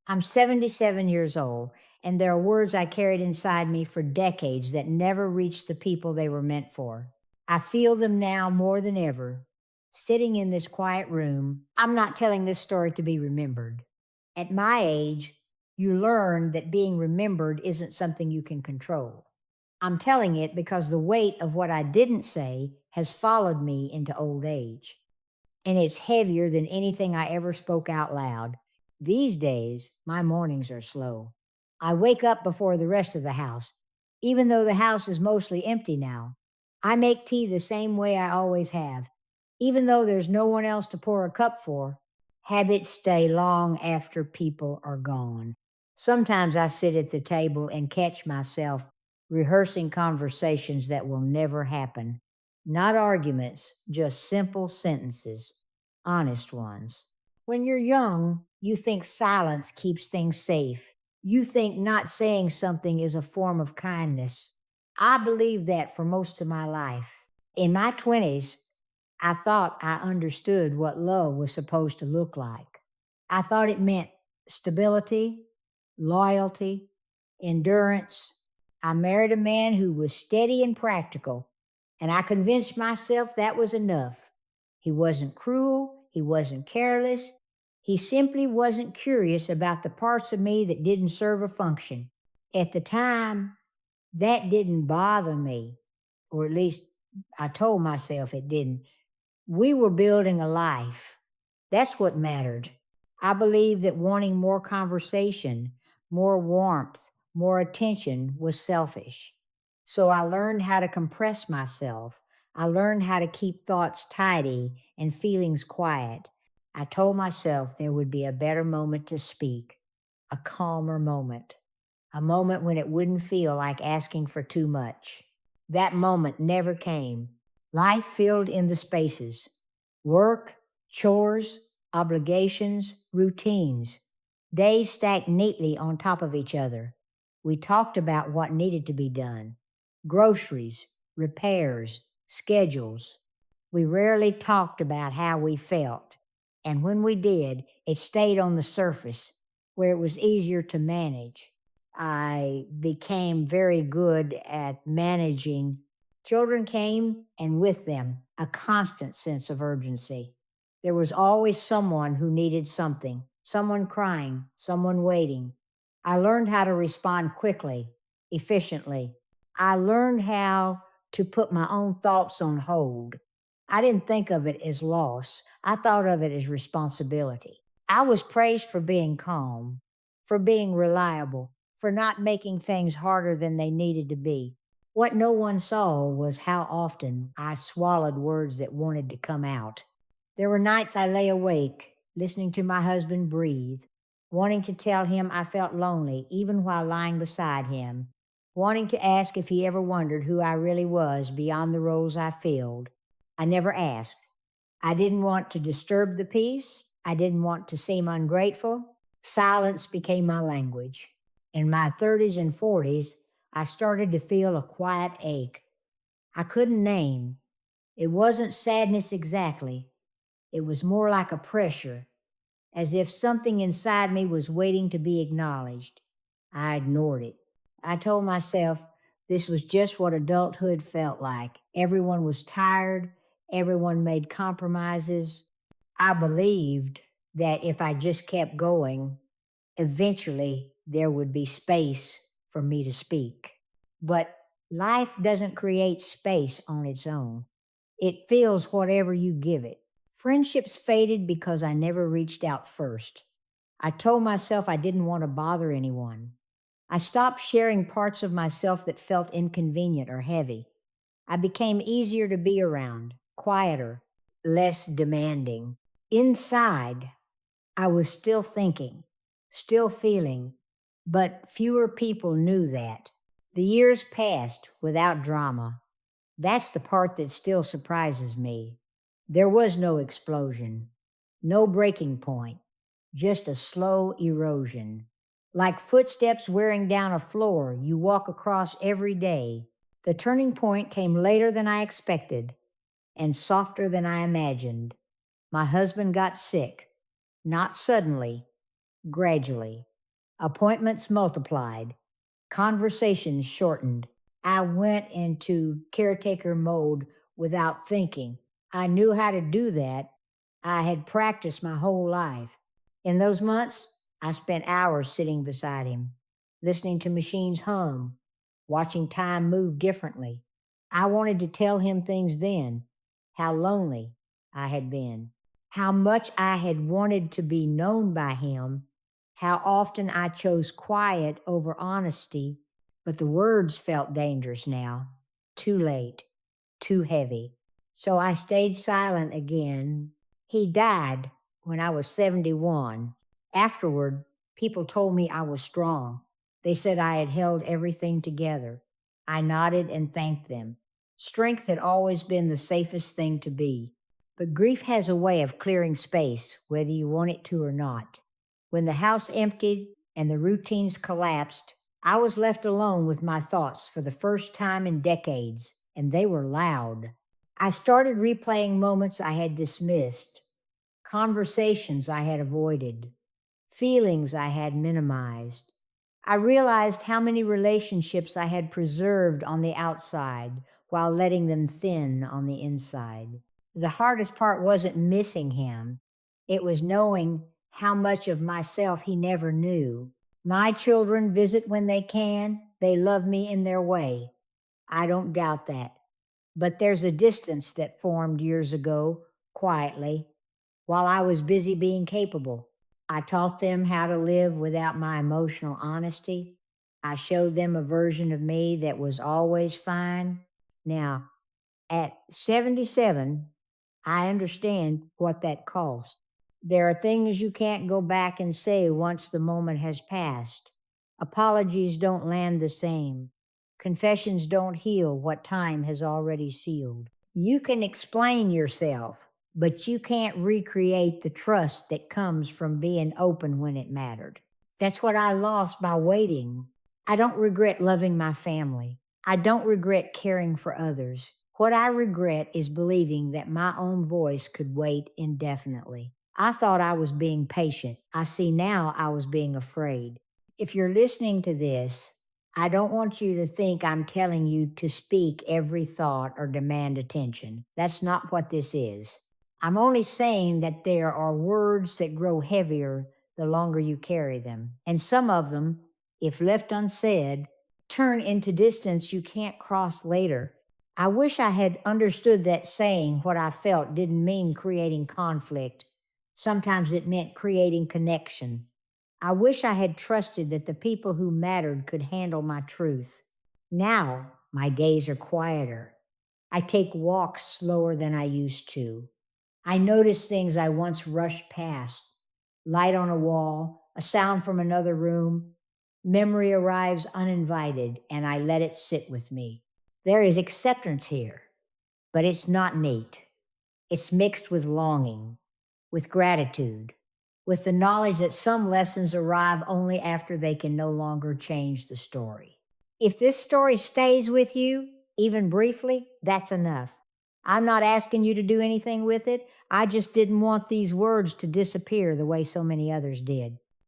I'm 77 years old, and there are words I carried inside me for decades that never reached the people they were meant for. I feel them now more than ever. Sitting in this quiet room, I'm not telling this story to be remembered. At my age, you learn that being remembered isn't something you can control. I'm telling it because the weight of what I didn't say has followed me into old age, and it's heavier than anything I ever spoke out loud. These days, my mornings are slow. I wake up before the rest of the house, even though the house is mostly empty now. I make tea the same way I always have, even though there's no one else to pour a cup for. Habits stay long after people are gone. Sometimes I sit at the table and catch myself rehearsing conversations that will never happen. Not arguments, just simple sentences, honest ones. When you're young, you think silence keeps things safe. You think not saying something is a form of kindness. I believed that for most of my life. In my 20s, I thought I understood what love was supposed to look like. I thought it meant stability, loyalty, endurance. I married a man who was steady and practical, and I convinced myself that was enough. He wasn't cruel, he wasn't careless, he simply wasn't curious about the parts of me that didn't serve a function. At the time, that didn't bother me, or at least I told myself it didn't. We were building a life. That's what mattered. I believed that wanting more conversation, more warmth, more attention was selfish. So I learned how to compress myself. I learned how to keep thoughts tidy and feelings quiet. I told myself there would be a better moment to speak, a calmer moment, a moment when it wouldn't feel like asking for too much. That moment never came. Life filled in the spaces: work, chores, obligations, routines. Days stacked neatly on top of each other. We talked about what needed to be done: groceries, repairs, schedules. We rarely talked about how we felt. And when we did, it stayed on the surface where it was easier to manage. I became very good at managing. Children came, and with them, a constant sense of urgency. There was always someone who needed something, someone crying, someone waiting. I learned how to respond quickly, efficiently. I learned how to put my own thoughts on hold. I didn't think of it as loss, I thought of it as responsibility. I was praised for being calm, for being reliable, for not making things harder than they needed to be. What no one saw was how often I swallowed words that wanted to come out. There were nights I lay awake, listening to my husband breathe, wanting to tell him I felt lonely even while lying beside him, wanting to ask if he ever wondered who I really was beyond the roles I filled. I never asked. I didn't want to disturb the peace. I didn't want to seem ungrateful. Silence became my language. In my 30s and 40s, I started to feel a quiet ache I couldn't name. It wasn't sadness exactly. It was more like a pressure, as if something inside me was waiting to be acknowledged. I ignored it. I told myself this was just what adulthood felt like. Everyone was tired, everyone made compromises. I believed that if I just kept going, eventually there would be space for me to speak. But life doesn't create space on its own, it fills whatever you give it. Friendships faded because I never reached out first. I told myself I didn't want to bother anyone. I stopped sharing parts of myself that felt inconvenient or heavy. I became easier to be around, quieter, less demanding. Inside, I was still thinking, still feeling, but fewer people knew that. The years passed without drama. That's the part that still surprises me. There was no explosion, no breaking point, just a slow erosion. Like footsteps wearing down a floor you walk across every day. The turning point came later than I expected and softer than I imagined. My husband got sick, not suddenly, gradually. Appointments multiplied, conversations shortened. I went into caretaker mode without thinking. I knew how to do that. I had practiced my whole life. In those months, I spent hours sitting beside him, listening to machines hum, watching time move differently. I wanted to tell him things then, how lonely I had been, how much I had wanted to be known by him, how often I chose quiet over honesty, but the words felt dangerous now. Too late, too heavy. So I stayed silent again. He died when I was 71. Afterward, people told me I was strong. They said I had held everything together. I nodded and thanked them. Strength had always been the safest thing to be. But grief has a way of clearing space, whether you want it to or not. When the house emptied and the routines collapsed, I was left alone with my thoughts for the first time in decades, and they were loud. I started replaying moments I had dismissed, conversations I had avoided, feelings I had minimized. I realized how many relationships I had preserved on the outside while letting them thin on the inside. The hardest part wasn't missing him, it was knowing how much of myself he never knew. My children visit when they can, they love me in their way. I don't doubt that. But there's a distance that formed years ago, quietly, while I was busy being capable. I taught them how to live without my emotional honesty. I showed them a version of me that was always fine. Now, at 77, I understand what that cost. There are things you can't go back and say once the moment has passed. Apologies don't land the same. Confessions don't heal what time has already sealed. You can explain yourself, but you can't recreate the trust that comes from being open when it mattered. That's what I lost by waiting. I don't regret loving my family. I don't regret caring for others. What I regret is believing that my own voice could wait indefinitely. I thought I was being patient. I see now I was being afraid. If you're listening to this, I don't want you to think I'm telling you to speak every thought or demand attention. That's not what this is. I'm only saying that there are words that grow heavier the longer you carry them. And some of them, if left unsaid, turn into distance you can't cross later. I wish I had understood that saying what I felt didn't mean creating conflict. Sometimes it meant creating connection. I wish I had trusted that the people who mattered could handle my truth. Now, my days are quieter. I take walks slower than I used to. I notice things I once rushed past. Light on a wall, a sound from another room. Memory arrives uninvited, and I let it sit with me. There is acceptance here, but it's not neat. It's mixed with longing, with gratitude, with the knowledge that some lessons arrive only after they can no longer change the story. If this story stays with you, even briefly, that's enough. I'm not asking you to do anything with it. I just didn't want these words to disappear the way so many others did.